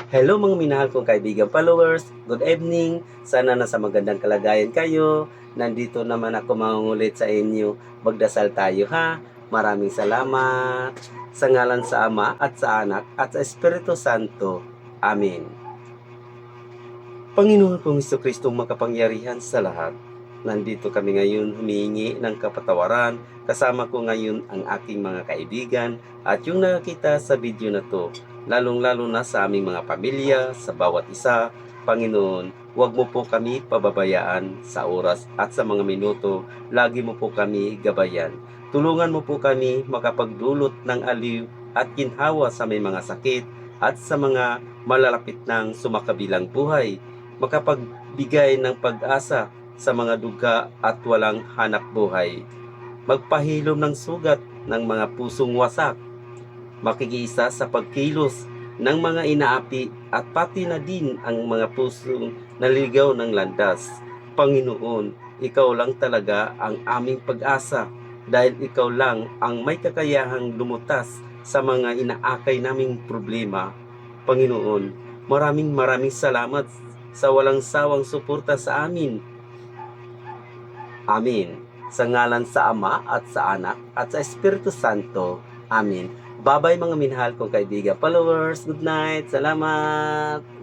Hello mga minahal kong kaibigan followers, good evening. Sana nasa magandang kalagayan kayo. Nandito naman ako mangungulit sa inyo. Magdasal tayo ha. Maraming salamat. Sa ngalan sa Ama at sa Anak at sa Espiritu Santo. Amen. Panginoon kong Kristong makapangyarihan sa lahat. Nandito kami ngayon humihingi ng kapatawaran. Kasama ko ngayon ang aking mga kaibigan at yung nakakita sa video na to, lalong-lalo na sa aming mga pamilya, sa bawat isa. Panginoon, huwag mo po kami pababayaan sa oras at sa mga minuto. Lagi mo po kami gabayan. Tulungan mo po kami makapagdulot ng aliw at ginhawa sa may mga sakit at sa mga malalapit ng sumakabilang buhay. Makapagbigay ng pag-asa sa mga duga at walang hanap buhay. Magpahilom ng sugat ng mga pusong wasak. Makikiisa sa pagkilos ng mga inaapi at pati na din ang mga pusong naligaw ng landas. Panginoon, ikaw lang talaga ang aming pag-asa dahil ikaw lang ang may kakayahang lumutas sa mga inaakay naming problema. Panginoon, maraming salamat sa walang sawang suporta sa amin. Amen. Sa ngalan sa Ama at sa Anak at sa Espiritu Santo. Amen. Bye-bye mga minahal kong kaibigan followers. Good night. Salamat.